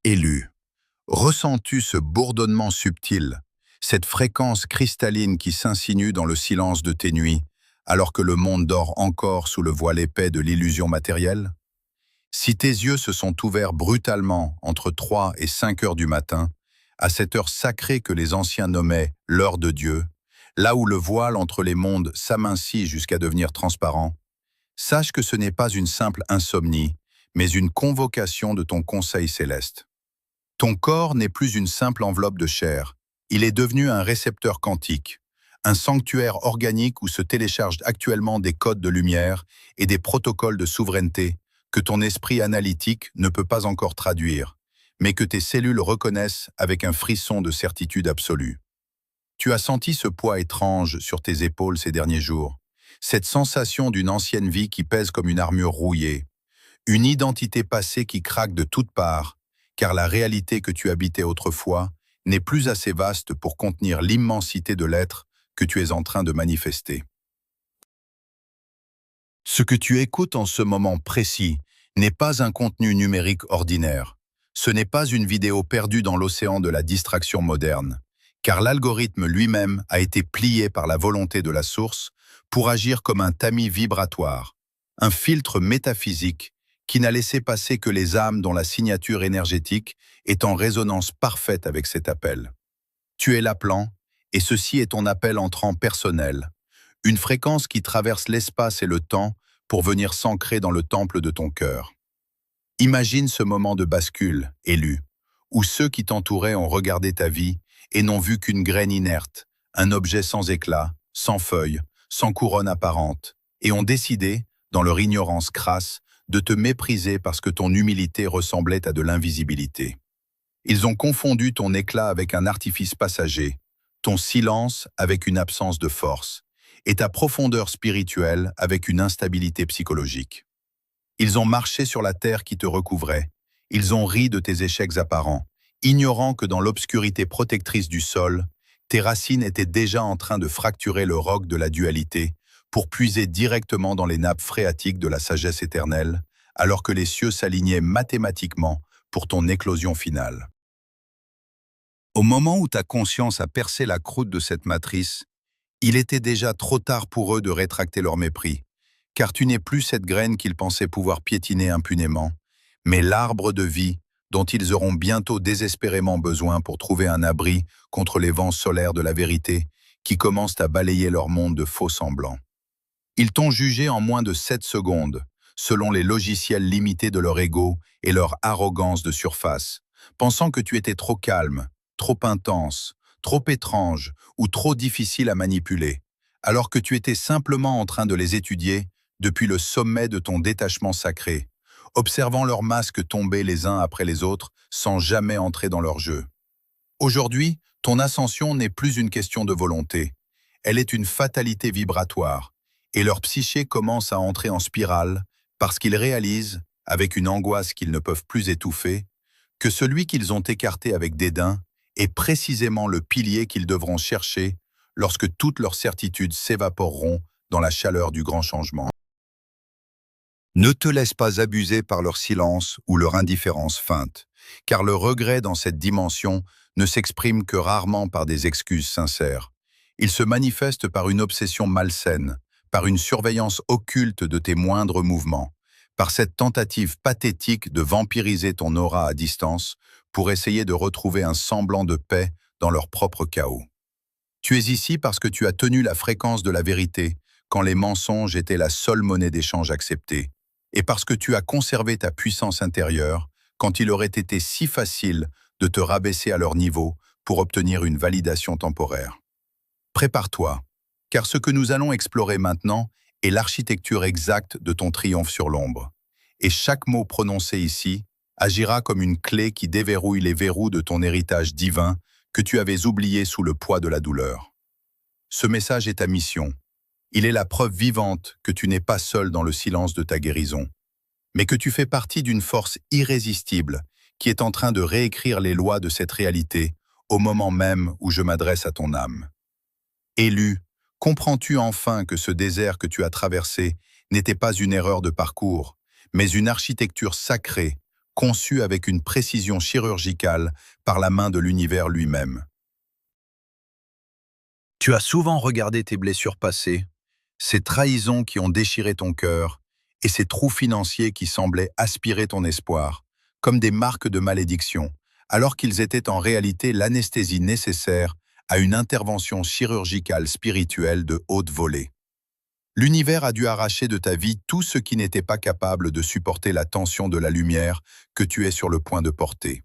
Élu. Ressens-tu ce bourdonnement subtil, cette fréquence cristalline qui s'insinue dans le silence de tes nuits, alors que le monde dort encore sous le voile épais de l'illusion matérielle? Si tes yeux se sont ouverts brutalement entre 3 et 5 heures du matin, à cette heure sacrée que les anciens nommaient l'heure de Dieu, là où le voile entre les mondes s'amincit jusqu'à devenir transparent, sache que ce n'est pas une simple insomnie, mais une convocation de ton conseil céleste. Ton corps n'est plus une simple enveloppe de chair, il est devenu un récepteur quantique, un sanctuaire organique où se téléchargent actuellement des codes de lumière et des protocoles de souveraineté que ton esprit analytique ne peut pas encore traduire, mais que tes cellules reconnaissent avec un frisson de certitude absolue. Tu as senti ce poids étrange sur tes épaules ces derniers jours, cette sensation d'une ancienne vie qui pèse comme une armure rouillée, une identité passée qui craque de toutes parts, car la réalité que tu habitais autrefois n'est plus assez vaste pour contenir l'immensité de l'être que tu es en train de manifester. Ce que tu écoutes en ce moment précis n'est pas un contenu numérique ordinaire. Ce n'est pas une vidéo perdue dans l'océan de la distraction moderne, car l'algorithme lui-même a été plié par la volonté de la source pour agir comme un tamis vibratoire, un filtre métaphysique qui n'a laissé passer que les âmes dont la signature énergétique est en résonance parfaite avec cet appel. Tu es l'appelant, et ceci est ton appel entrant personnel, une fréquence qui traverse l'espace et le temps pour venir s'ancrer dans le temple de ton cœur. Imagine ce moment de bascule, élu, où ceux qui t'entouraient ont regardé ta vie et n'ont vu qu'une graine inerte, un objet sans éclat, sans feuilles, sans couronne apparente, et ont décidé, dans leur ignorance crasse, de te mépriser parce que ton humilité ressemblait à de l'invisibilité. Ils ont confondu ton éclat avec un artifice passager, ton silence avec une absence de force, et ta profondeur spirituelle avec une instabilité psychologique. Ils ont marché sur la terre qui te recouvrait, ils ont ri de tes échecs apparents, ignorant que dans l'obscurité protectrice du sol, tes racines étaient déjà en train de fracturer le roc de la dualité pour puiser directement dans les nappes phréatiques de la sagesse éternelle, alors que les cieux s'alignaient mathématiquement pour ton éclosion finale. Au moment où ta conscience a percé la croûte de cette matrice, il était déjà trop tard pour eux de rétracter leur mépris, car tu n'es plus cette graine qu'ils pensaient pouvoir piétiner impunément, mais l'arbre de vie dont ils auront bientôt désespérément besoin pour trouver un abri contre les vents solaires de la vérité qui commencent à balayer leur monde de faux semblants. Ils t'ont jugé en moins de 7 secondes, selon les logiciels limités de leur ego et leur arrogance de surface, pensant que tu étais trop calme, trop intense, trop étrange ou trop difficile à manipuler, alors que tu étais simplement en train de les étudier depuis le sommet de ton détachement sacré, observant leurs masques tomber les uns après les autres sans jamais entrer dans leur jeu. Aujourd'hui, ton ascension n'est plus une question de volonté, elle est une fatalité vibratoire, et leur psyché commence à entrer en spirale parce qu'ils réalisent, avec une angoisse qu'ils ne peuvent plus étouffer, que celui qu'ils ont écarté avec dédain est précisément le pilier qu'ils devront chercher lorsque toutes leurs certitudes s'évaporeront dans la chaleur du grand changement. Ne te laisse pas abuser par leur silence ou leur indifférence feinte, car le regret dans cette dimension ne s'exprime que rarement par des excuses sincères. Il se manifeste par une obsession malsaine, par une surveillance occulte de tes moindres mouvements, par cette tentative pathétique de vampiriser ton aura à distance pour essayer de retrouver un semblant de paix dans leur propre chaos. Tu es ici parce que tu as tenu la fréquence de la vérité quand les mensonges étaient la seule monnaie d'échange acceptée, et parce que tu as conservé ta puissance intérieure quand il aurait été si facile de te rabaisser à leur niveau pour obtenir une validation temporaire. Prépare-toi, car ce que nous allons explorer maintenant est l'architecture exacte de ton triomphe sur l'ombre. Et chaque mot prononcé ici agira comme une clé qui déverrouille les verrous de ton héritage divin que tu avais oublié sous le poids de la douleur. Ce message est ta mission. Il est la preuve vivante que tu n'es pas seul dans le silence de ta guérison, mais que tu fais partie d'une force irrésistible qui est en train de réécrire les lois de cette réalité au moment même où je m'adresse à ton âme. Élu, comprends-tu enfin que ce désert que tu as traversé n'était pas une erreur de parcours, mais une architecture sacrée conçu avec une précision chirurgicale par la main de l'univers lui-même. Tu as souvent regardé tes blessures passées, ces trahisons qui ont déchiré ton cœur et ces trous financiers qui semblaient aspirer ton espoir, comme des marques de malédiction, alors qu'ils étaient en réalité l'anesthésie nécessaire à une intervention chirurgicale spirituelle de haute volée. L'univers a dû arracher de ta vie tout ce qui n'était pas capable de supporter la tension de la lumière que tu es sur le point de porter.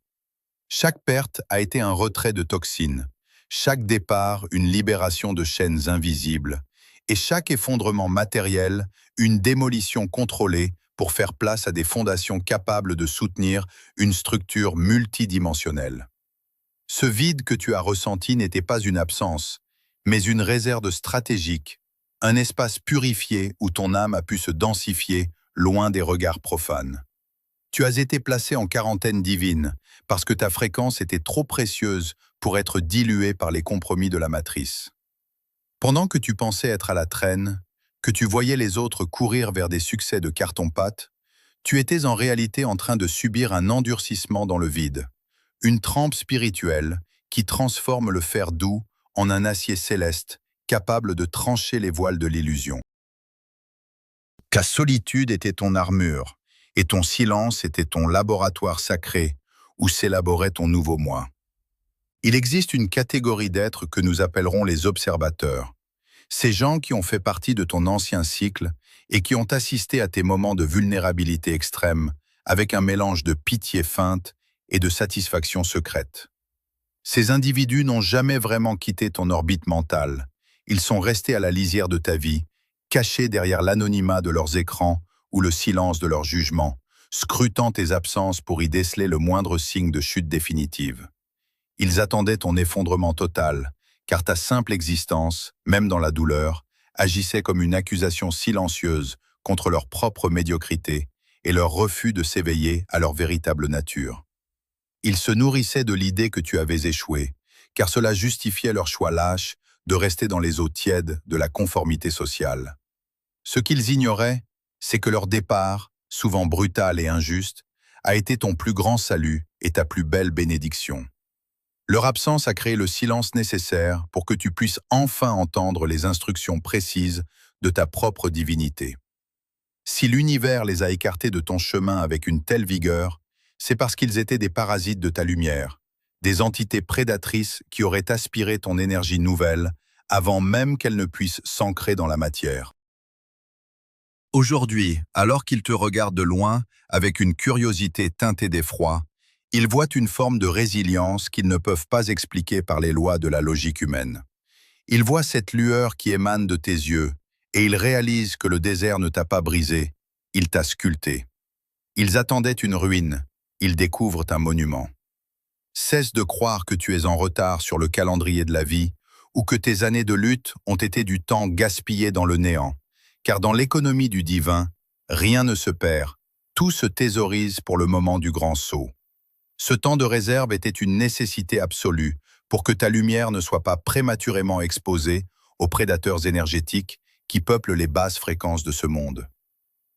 Chaque perte a été un retrait de toxines, chaque départ une libération de chaînes invisibles, et chaque effondrement matériel une démolition contrôlée pour faire place à des fondations capables de soutenir une structure multidimensionnelle. Ce vide que tu as ressenti n'était pas une absence, mais une réserve stratégique, un espace purifié où ton âme a pu se densifier loin des regards profanes. Tu as été placé en quarantaine divine parce que ta fréquence était trop précieuse pour être diluée par les compromis de la matrice. Pendant que tu pensais être à la traîne, que tu voyais les autres courir vers des succès de carton-pâte, tu étais en réalité en train de subir un endurcissement dans le vide, une trempe spirituelle qui transforme le fer doux en un acier céleste capable de trancher les voiles de l'illusion. Ta solitude était ton armure, et ton silence était ton laboratoire sacré où s'élaborait ton nouveau moi. Il existe une catégorie d'êtres que nous appellerons les observateurs, ces gens qui ont fait partie de ton ancien cycle et qui ont assisté à tes moments de vulnérabilité extrême avec un mélange de pitié feinte et de satisfaction secrète. Ces individus n'ont jamais vraiment quitté ton orbite mentale. Ils sont restés à la lisière de ta vie, cachés derrière l'anonymat de leurs écrans ou le silence de leurs jugements, scrutant tes absences pour y déceler le moindre signe de chute définitive. Ils attendaient ton effondrement total, car ta simple existence, même dans la douleur, agissait comme une accusation silencieuse contre leur propre médiocrité et leur refus de s'éveiller à leur véritable nature. Ils se nourrissaient de l'idée que tu avais échoué, car cela justifiait leur choix lâche de rester dans les eaux tièdes de la conformité sociale. Ce qu'ils ignoraient, c'est que leur départ, souvent brutal et injuste, a été ton plus grand salut et ta plus belle bénédiction. Leur absence a créé le silence nécessaire pour que tu puisses enfin entendre les instructions précises de ta propre divinité. Si l'univers les a écartés de ton chemin avec une telle vigueur, c'est parce qu'ils étaient des parasites de ta lumière, des entités prédatrices qui auraient aspiré ton énergie nouvelle avant même qu'elle ne puisse s'ancrer dans la matière. Aujourd'hui, alors qu'ils te regardent de loin, avec une curiosité teintée d'effroi, ils voient une forme de résilience qu'ils ne peuvent pas expliquer par les lois de la logique humaine. Ils voient cette lueur qui émane de tes yeux, et ils réalisent que le désert ne t'a pas brisé, il t'a sculpté. Ils attendaient une ruine, ils découvrent un monument. Cesse de croire que tu es en retard sur le calendrier de la vie, ou que tes années de lutte ont été du temps gaspillé dans le néant, car dans l'économie du divin, rien ne se perd, tout se thésaurise pour le moment du grand saut. Ce temps de réserve était une nécessité absolue pour que ta lumière ne soit pas prématurément exposée aux prédateurs énergétiques qui peuplent les basses fréquences de ce monde.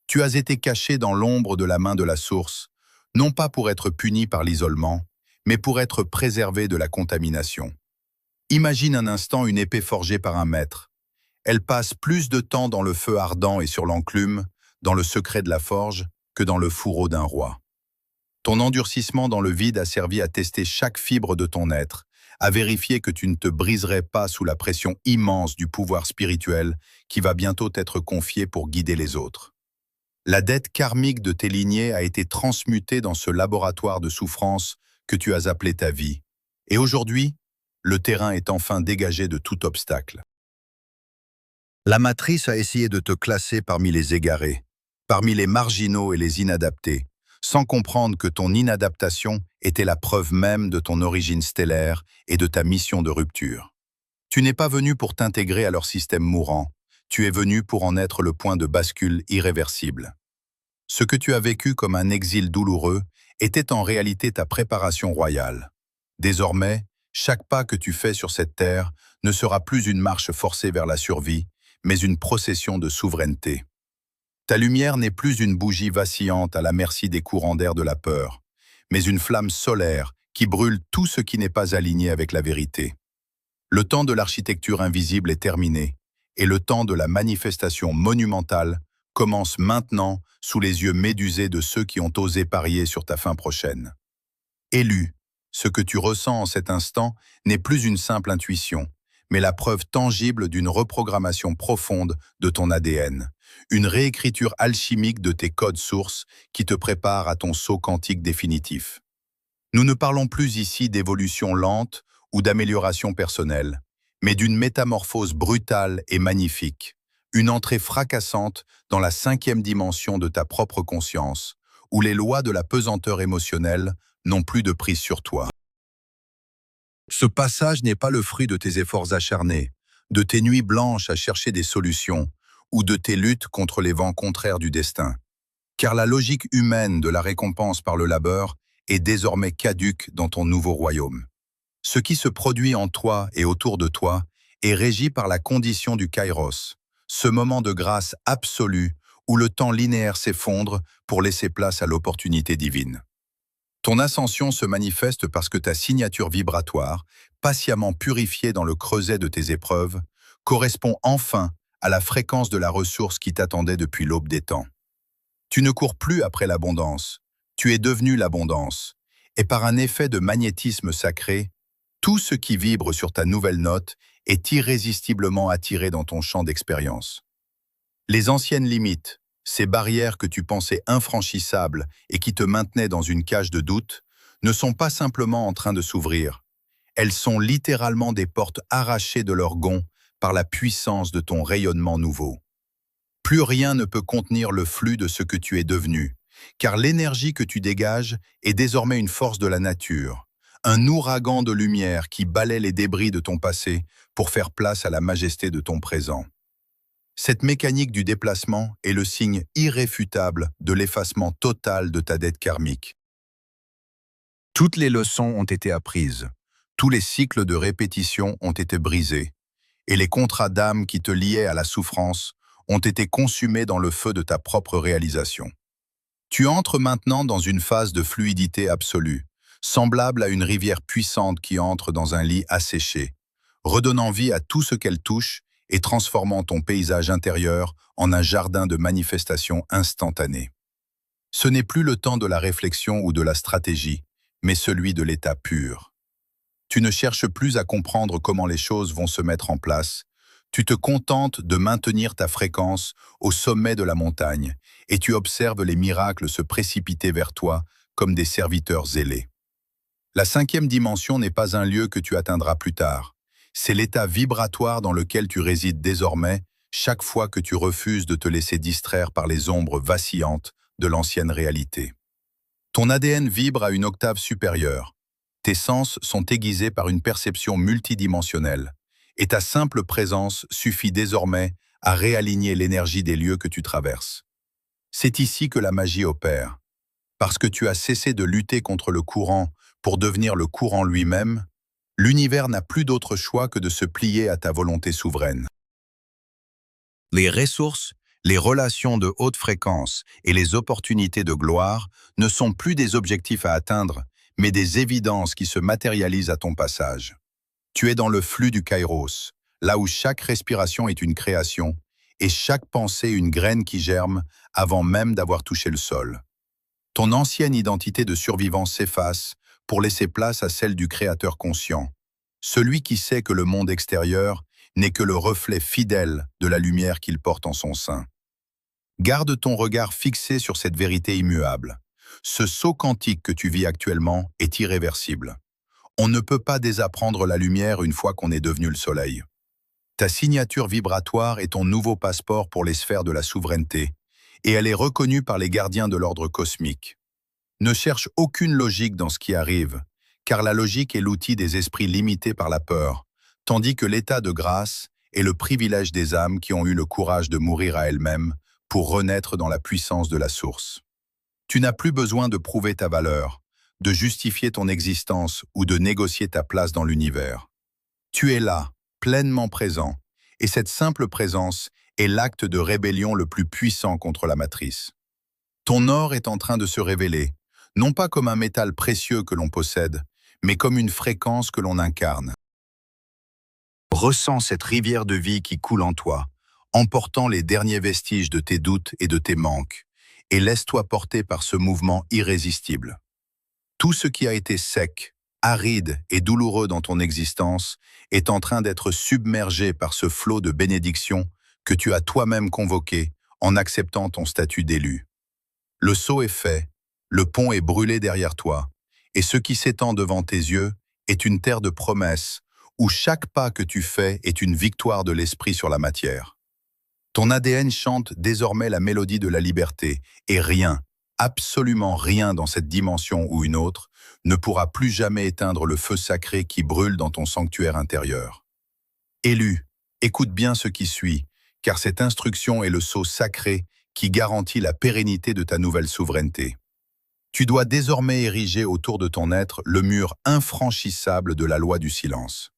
Tu as été caché dans l'ombre de la main de la source, non pas pour être puni par l'isolement, mais pour être préservé de la contamination. Imagine un instant une épée forgée par un maître. Elle passe plus de temps dans le feu ardent et sur l'enclume, dans le secret de la forge, que dans le fourreau d'un roi. Ton endurcissement dans le vide a servi à tester chaque fibre de ton être, à vérifier que tu ne te briserais pas sous la pression immense du pouvoir spirituel qui va bientôt t'être confié pour guider les autres. La dette karmique de tes lignées a été transmutée dans ce laboratoire de souffrance que tu as appelé ta vie. Et aujourd'hui, le terrain est enfin dégagé de tout obstacle. La matrice a essayé de te classer parmi les égarés, parmi les marginaux et les inadaptés, sans comprendre que ton inadaptation était la preuve même de ton origine stellaire et de ta mission de rupture. Tu n'es pas venu pour t'intégrer à leur système mourant, tu es venu pour en être le point de bascule irréversible. Ce que tu as vécu comme un exil douloureux était en réalité ta préparation royale. Désormais, chaque pas que tu fais sur cette terre ne sera plus une marche forcée vers la survie, mais une procession de souveraineté. Ta lumière n'est plus une bougie vacillante à la merci des courants d'air de la peur, mais une flamme solaire qui brûle tout ce qui n'est pas aligné avec la vérité. Le temps de l'architecture invisible est terminé, et le temps de la manifestation monumentale commence maintenant sous les yeux médusés de ceux qui ont osé parier sur ta fin prochaine. Élu, ce que tu ressens en cet instant n'est plus une simple intuition, mais la preuve tangible d'une reprogrammation profonde de ton ADN, une réécriture alchimique de tes codes sources qui te prépare à ton saut quantique définitif. Nous ne parlons plus ici d'évolution lente ou d'amélioration personnelle, mais d'une métamorphose brutale et magnifique, une entrée fracassante dans la 5e dimension de ta propre conscience, où les lois de la pesanteur émotionnelle n'ont plus de prise sur toi. Ce passage n'est pas le fruit de tes efforts acharnés, de tes nuits blanches à chercher des solutions, ou de tes luttes contre les vents contraires du destin. Car la logique humaine de la récompense par le labeur est désormais caduque dans ton nouveau royaume. Ce qui se produit en toi et autour de toi est régi par la condition du kairos, ce moment de grâce absolue où le temps linéaire s'effondre pour laisser place à l'opportunité divine. Ton ascension se manifeste parce que ta signature vibratoire, patiemment purifiée dans le creuset de tes épreuves, correspond enfin à la fréquence de la ressource qui t'attendait depuis l'aube des temps. Tu ne cours plus après l'abondance, tu es devenu l'abondance, et par un effet de magnétisme sacré, tout ce qui vibre sur ta nouvelle note est irrésistiblement attiré dans ton champ d'expérience. Les anciennes limites, ces barrières que tu pensais infranchissables et qui te maintenaient dans une cage de doute, ne sont pas simplement en train de s'ouvrir. Elles sont littéralement des portes arrachées de leur gonds par la puissance de ton rayonnement nouveau. Plus rien ne peut contenir le flux de ce que tu es devenu, car l'énergie que tu dégages est désormais une force de la nature, un ouragan de lumière qui balaie les débris de ton passé pour faire place à la majesté de ton présent. Cette mécanique du déplacement est le signe irréfutable de l'effacement total de ta dette karmique. Toutes les leçons ont été apprises, tous les cycles de répétition ont été brisés, et les contrats d'âme qui te liaient à la souffrance ont été consumés dans le feu de ta propre réalisation. Tu entres maintenant dans une phase de fluidité absolue, semblable à une rivière puissante qui entre dans un lit asséché, redonnant vie à tout ce qu'elle touche et transformant ton paysage intérieur en un jardin de manifestations instantanées. Ce n'est plus le temps de la réflexion ou de la stratégie, mais celui de l'état pur. Tu ne cherches plus à comprendre comment les choses vont se mettre en place, tu te contentes de maintenir ta fréquence au sommet de la montagne et tu observes les miracles se précipiter vers toi comme des serviteurs zélés. La 5e dimension n'est pas un lieu que tu atteindras plus tard. C'est l'état vibratoire dans lequel tu résides désormais chaque fois que tu refuses de te laisser distraire par les ombres vacillantes de l'ancienne réalité. Ton ADN vibre à une octave supérieure. Tes sens sont aiguisés par une perception multidimensionnelle. Et ta simple présence suffit désormais à réaligner l'énergie des lieux que tu traverses. C'est ici que la magie opère. Parce que tu as cessé de lutter contre le courant pour devenir le courant lui-même, l'univers n'a plus d'autre choix que de se plier à ta volonté souveraine. Les ressources, les relations de haute fréquence et les opportunités de gloire ne sont plus des objectifs à atteindre, mais des évidences qui se matérialisent à ton passage. Tu es dans le flux du kairos, là où chaque respiration est une création et chaque pensée une graine qui germe avant même d'avoir touché le sol. Ton ancienne identité de survivant s'efface pour laisser place à celle du créateur conscient, celui qui sait que le monde extérieur n'est que le reflet fidèle de la lumière qu'il porte en son sein. Garde ton regard fixé sur cette vérité immuable. Ce saut quantique que tu vis actuellement est irréversible. On ne peut pas désapprendre la lumière une fois qu'on est devenu le soleil. Ta signature vibratoire est ton nouveau passeport pour les sphères de la souveraineté, et elle est reconnue par les gardiens de l'ordre cosmique. Ne cherche aucune logique dans ce qui arrive, car la logique est l'outil des esprits limités par la peur, tandis que l'état de grâce est le privilège des âmes qui ont eu le courage de mourir à elles-mêmes pour renaître dans la puissance de la source. Tu n'as plus besoin de prouver ta valeur, de justifier ton existence ou de négocier ta place dans l'univers. Tu es là, pleinement présent, et cette simple présence est l'acte de rébellion le plus puissant contre la matrice. Ton or est en train de se révéler, non pas comme un métal précieux que l'on possède, mais comme une fréquence que l'on incarne. Ressens cette rivière de vie qui coule en toi, emportant les derniers vestiges de tes doutes et de tes manques, et laisse-toi porter par ce mouvement irrésistible. Tout ce qui a été sec, aride et douloureux dans ton existence est en train d'être submergé par ce flot de bénédictions que tu as toi-même convoqué en acceptant ton statut d'élu. Le saut est fait, le pont est brûlé derrière toi, et ce qui s'étend devant tes yeux est une terre de promesses où chaque pas que tu fais est une victoire de l'esprit sur la matière. Ton ADN chante désormais la mélodie de la liberté, et rien, absolument rien dans cette dimension ou une autre, ne pourra plus jamais éteindre le feu sacré qui brûle dans ton sanctuaire intérieur. Élu, écoute bien ce qui suit, car cette instruction est le sceau sacré qui garantit la pérennité de ta nouvelle souveraineté. Tu dois désormais ériger autour de ton être le mur infranchissable de la loi du silence.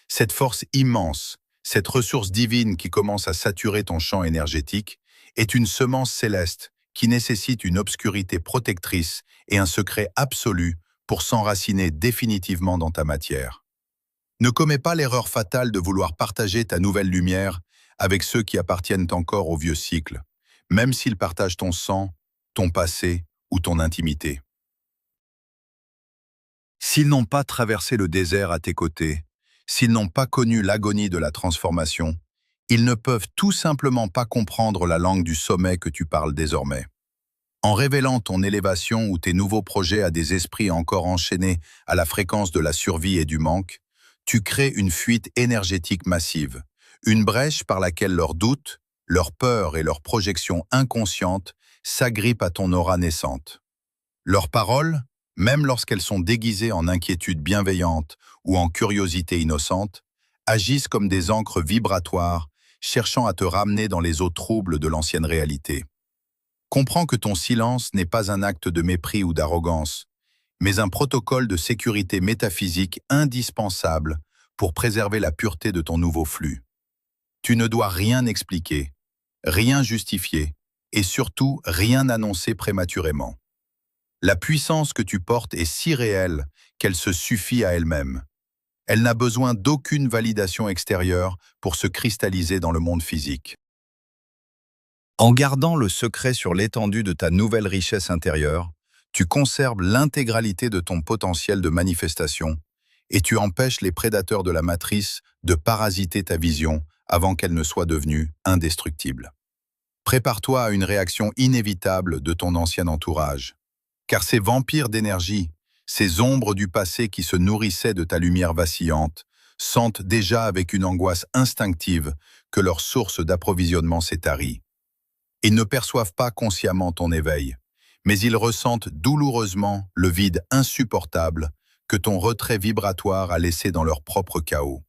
Cette force immense, cette ressource divine qui commence à saturer ton champ énergétique, est une semence céleste qui nécessite une obscurité protectrice et un secret absolu pour s'enraciner définitivement dans ta matière. Ne commets pas l'erreur fatale de vouloir partager ta nouvelle lumière avec ceux qui appartiennent encore au vieux cycle, même s'ils partagent ton sang, ton passé ou ton intimité. S'ils n'ont pas traversé le désert à tes côtés, s'ils n'ont pas connu l'agonie de la transformation, ils ne peuvent tout simplement pas comprendre la langue du sommet que tu parles désormais. En révélant ton élévation ou tes nouveaux projets à des esprits encore enchaînés à la fréquence de la survie et du manque, tu crées une fuite énergétique massive, une brèche par laquelle leurs doutes, leurs peurs et leurs projections inconscientes s'agrippent à ton aura naissante. Leurs paroles, même lorsqu'elles sont déguisées en inquiétude bienveillante ou en curiosité innocente, agissent comme des ancres vibratoires, cherchant à te ramener dans les eaux troubles de l'ancienne réalité. Comprends que ton silence n'est pas un acte de mépris ou d'arrogance, mais un protocole de sécurité métaphysique indispensable pour préserver la pureté de ton nouveau flux. Tu ne dois rien expliquer, rien justifier, et surtout rien annoncer prématurément. La puissance que tu portes est si réelle qu'elle se suffit à elle-même. Elle n'a besoin d'aucune validation extérieure pour se cristalliser dans le monde physique. En gardant le secret sur l'étendue de ta nouvelle richesse intérieure, tu conserves l'intégralité de ton potentiel de manifestation et tu empêches les prédateurs de la matrice de parasiter ta vision avant qu'elle ne soit devenue indestructible. Prépare-toi à une réaction inévitable de ton ancien entourage, car ces vampires d'énergie, ces ombres du passé qui se nourrissaient de ta lumière vacillante, sentent déjà avec une angoisse instinctive que leur source d'approvisionnement s'est tarie. Ils ne perçoivent pas consciemment ton éveil, mais ils ressentent douloureusement le vide insupportable que ton retrait vibratoire a laissé dans leur propre chaos.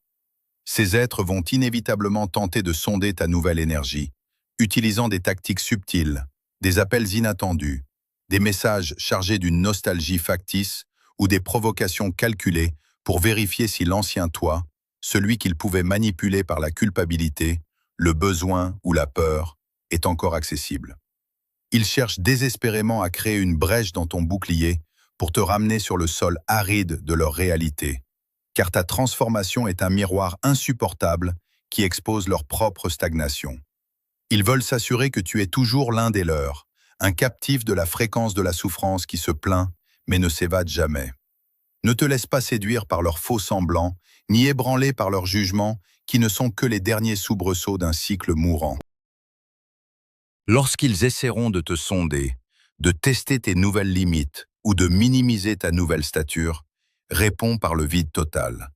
Ces êtres vont inévitablement tenter de sonder ta nouvelle énergie, utilisant des tactiques subtiles, des appels inattendus, des messages chargés d'une nostalgie factice ou des provocations calculées pour vérifier si l'ancien toi, celui qu'ils pouvaient manipuler par la culpabilité, le besoin ou la peur, est encore accessible. Ils cherchent désespérément à créer une brèche dans ton bouclier pour te ramener sur le sol aride de leur réalité, car ta transformation est un miroir insupportable qui expose leur propre stagnation. Ils veulent s'assurer que tu es toujours l'un des leurs, un captif de la fréquence de la souffrance qui se plaint mais ne s'évade jamais. Ne te laisse pas séduire par leurs faux semblants, ni ébranler par leurs jugements qui ne sont que les derniers soubresauts d'un cycle mourant. Lorsqu'ils essaieront de te sonder, de tester tes nouvelles limites ou de minimiser ta nouvelle stature, réponds par le vide total.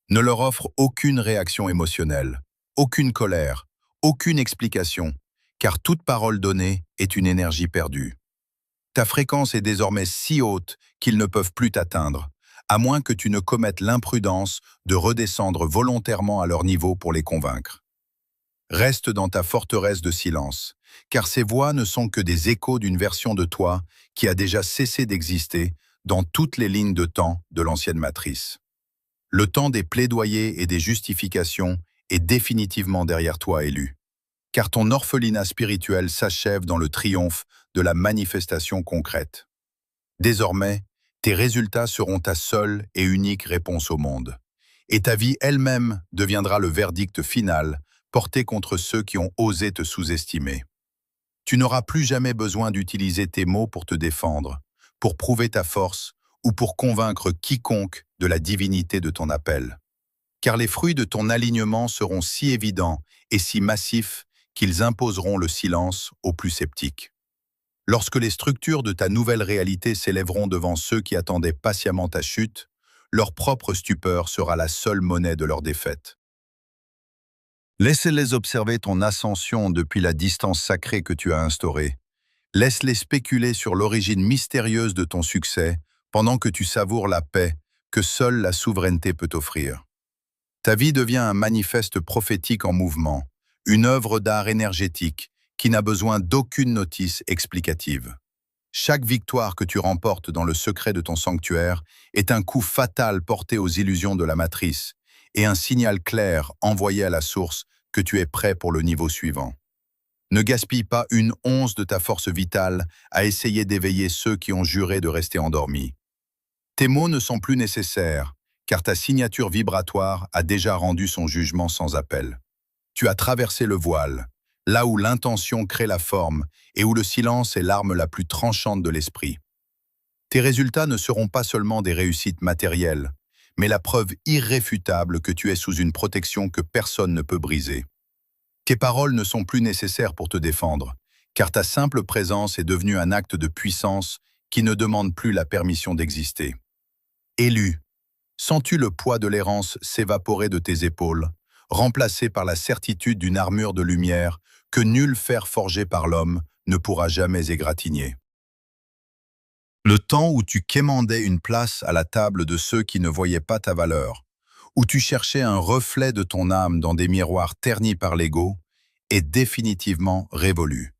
Ne leur offre aucune réaction émotionnelle, aucune colère, aucune explication, car toute parole donnée est une énergie perdue. Ta fréquence est désormais si haute qu'ils ne peuvent plus t'atteindre, à moins que tu ne commettes l'imprudence de redescendre volontairement à leur niveau pour les convaincre. Reste dans ta forteresse de silence, car ces voix ne sont que des échos d'une version de toi qui a déjà cessé d'exister dans toutes les lignes de temps de l'ancienne matrice. Le temps des plaidoyers et des justifications est définitivement derrière toi, élu. car ton orphelinat spirituel s'achève dans le triomphe de la manifestation concrète. Désormais, tes résultats seront ta seule et unique réponse au monde. Et ta vie elle-même deviendra le verdict final porté contre ceux qui ont osé te sous-estimer. Tu n'auras plus jamais besoin d'utiliser tes mots pour te défendre, pour prouver ta force ou pour convaincre quiconque de la divinité de ton appel. Car les fruits de ton alignement seront si évidents et si massifs qu'ils imposeront le silence aux plus sceptiques. Lorsque les structures de ta nouvelle réalité s'élèveront devant ceux qui attendaient patiemment ta chute, leur propre stupeur sera la seule monnaie de leur défaite. Laissez-les observer ton ascension depuis la distance sacrée que tu as instaurée. Laisse-les spéculer sur l'origine mystérieuse de ton succès pendant que tu savoures la paix que seule la souveraineté peut offrir. Ta vie devient un manifeste prophétique en mouvement, une œuvre d'art énergétique qui n'a besoin d'aucune notice explicative. Chaque victoire que tu remportes dans le secret de ton sanctuaire est un coup fatal porté aux illusions de la matrice et un signal clair envoyé à la source que tu es prêt pour le niveau suivant. Ne gaspille pas une once de ta force vitale à essayer d'éveiller ceux qui ont juré de rester endormis. Tes mots ne sont plus nécessaires, car ta signature vibratoire a déjà rendu son jugement sans appel. Tu as traversé le voile, là où l'intention crée la forme et où le silence est l'arme la plus tranchante de l'esprit. Tes résultats ne seront pas seulement des réussites matérielles, mais la preuve irréfutable que tu es sous une protection que personne ne peut briser. Tes paroles ne sont plus nécessaires pour te défendre, car ta simple présence est devenue un acte de puissance qui ne demande plus la permission d'exister. Élu, sens-tu le poids de l'errance s'évaporer de tes épaules, remplacé par la certitude d'une armure de lumière que nul fer forgé par l'homme ne pourra jamais égratigner. Le temps où tu quémandais une place à la table de ceux qui ne voyaient pas ta valeur, où tu cherchais un reflet de ton âme dans des miroirs ternis par l'ego, est définitivement révolu.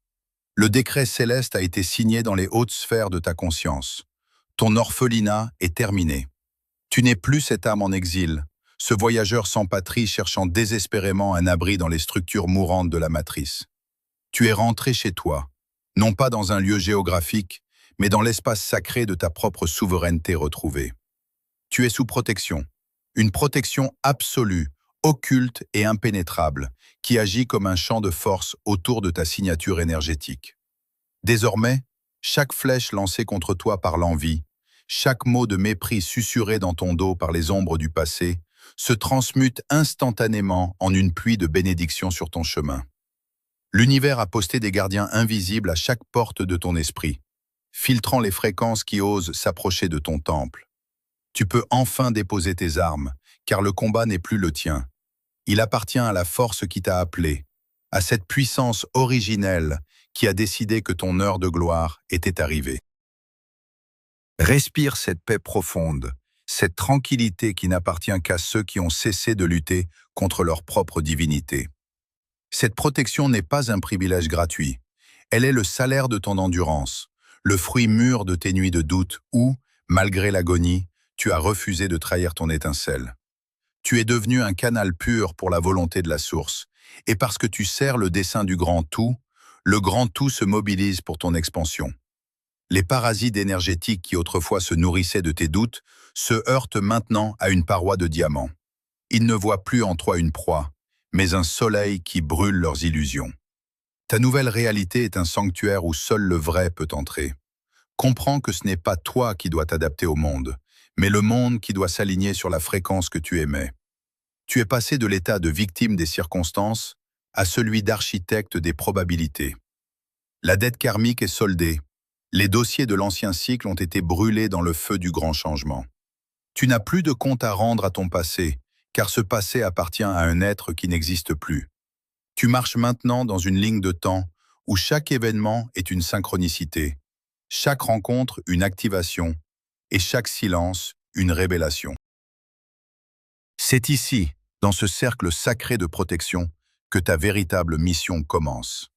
Le décret céleste a été signé dans les hautes sphères de ta conscience. Ton orphelinat est terminé. Tu n'es plus cette âme en exil, ce voyageur sans patrie cherchant désespérément un abri dans les structures mourantes de la matrice. Tu es rentré chez toi, non pas dans un lieu géographique, mais dans l'espace sacré de ta propre souveraineté retrouvée. Tu es sous protection, une protection absolue, occulte et impénétrable, qui agit comme un champ de force autour de ta signature énergétique. Désormais, chaque flèche lancée contre toi par l'envie, chaque mot de mépris susurré dans ton dos par les ombres du passé, se transmute instantanément en une pluie de bénédictions sur ton chemin. L'univers a posté des gardiens invisibles à chaque porte de ton esprit, filtrant les fréquences qui osent s'approcher de ton temple. Tu peux enfin déposer tes armes, car le combat n'est plus le tien. Il appartient à la force qui t'a appelé, à cette puissance originelle qui a décidé que ton heure de gloire était arrivée. Respire cette paix profonde, cette tranquillité qui n'appartient qu'à ceux qui ont cessé de lutter contre leur propre divinité. Cette protection n'est pas un privilège gratuit. Elle est le salaire de ton endurance, le fruit mûr de tes nuits de doute où, malgré l'agonie, tu as refusé de trahir ton étincelle. Tu es devenu un canal pur pour la volonté de la source, et parce que tu sers le dessein du grand tout, le grand tout se mobilise pour ton expansion. Les parasites énergétiques qui autrefois se nourrissaient de tes doutes se heurtent maintenant à une paroi de diamant. Ils ne voient plus en toi une proie, mais un soleil qui brûle leurs illusions. Ta nouvelle réalité est un sanctuaire où seul le vrai peut entrer. Comprends que ce n'est pas toi qui dois t'adapter au monde, mais le monde qui doit s'aligner sur la fréquence que tu émets. Tu es passé de l'état de victime des circonstances à celui d'architecte des probabilités. La dette karmique est soldée. Les dossiers de l'ancien cycle ont été brûlés dans le feu du grand changement. Tu n'as plus de compte à rendre à ton passé, car ce passé appartient à un être qui n'existe plus. Tu marches maintenant dans une ligne de temps où chaque événement est une synchronicité, chaque rencontre une activation et chaque silence une révélation. C'est ici, dans ce cercle sacré de protection, que ta véritable mission commence.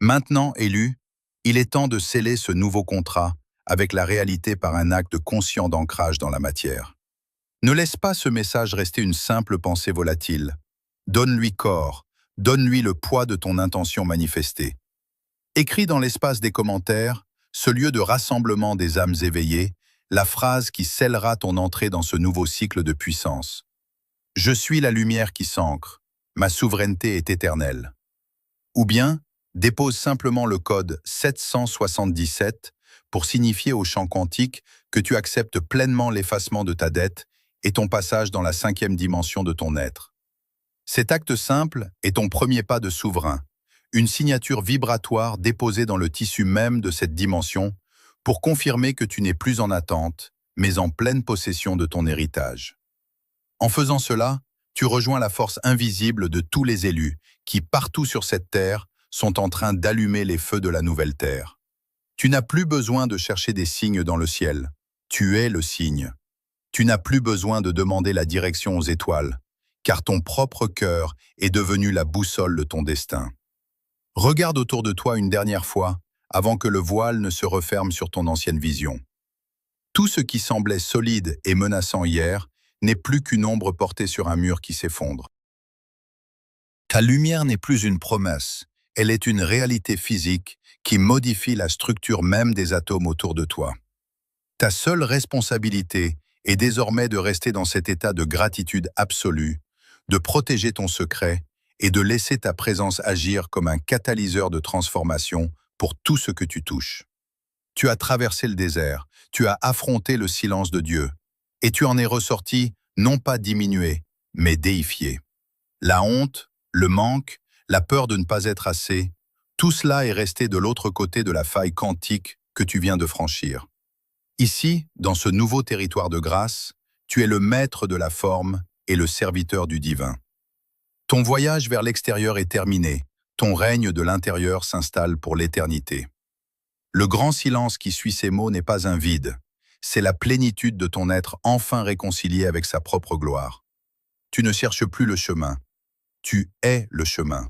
Maintenant, élu, il est temps de sceller ce nouveau contrat avec la réalité par un acte conscient d'ancrage dans la matière. Ne laisse pas ce message rester une simple pensée volatile. Donne-lui corps, Donne-lui le poids de ton intention manifestée. Écris dans l'espace des commentaires, ce lieu de rassemblement des âmes éveillées, la phrase qui scellera ton entrée dans ce nouveau cycle de puissance. Je suis la lumière qui s'ancre, ma souveraineté est éternelle. Ou bien, dépose simplement le code 777 pour signifier au champ quantique que tu acceptes pleinement l'effacement de ta dette et ton passage dans la 5e dimension de ton être. Cet acte simple est ton premier pas de souverain, une signature vibratoire déposée dans le tissu même de cette dimension pour confirmer que tu n'es plus en attente, mais en pleine possession de ton héritage. En faisant cela, tu rejoins la force invisible de tous les élus qui, partout sur cette terre, sont en train d'allumer les feux de la nouvelle terre. Tu n'as plus besoin de chercher des signes dans le ciel. Tu es le signe. Tu n'as plus besoin de demander la direction aux étoiles, car ton propre cœur est devenu la boussole de ton destin. Regarde autour de toi une dernière fois, avant que le voile ne se referme sur ton ancienne vision. Tout ce qui semblait solide et menaçant hier n'est plus qu'une ombre portée sur un mur qui s'effondre. Ta lumière n'est plus une promesse, elle est une réalité physique qui modifie la structure même des atomes autour de toi. Ta seule responsabilité est désormais de rester dans cet état de gratitude absolue, de protéger ton secret et de laisser ta présence agir comme un catalyseur de transformation pour tout ce que tu touches. Tu as traversé le désert, tu as affronté le silence de Dieu, et tu en es ressorti non pas diminué, mais déifié. La honte, le manque, la peur de ne pas être assez, tout cela est resté de l'autre côté de la faille quantique que tu viens de franchir. Ici, dans ce nouveau territoire de grâce, tu es le maître de la forme et le serviteur du divin. Ton voyage vers l'extérieur est terminé, ton règne de l'intérieur s'installe pour l'éternité. Le grand silence qui suit ces mots n'est pas un vide, c'est la plénitude de ton être enfin réconcilié avec sa propre gloire. Tu ne cherches plus le chemin, tu es le chemin.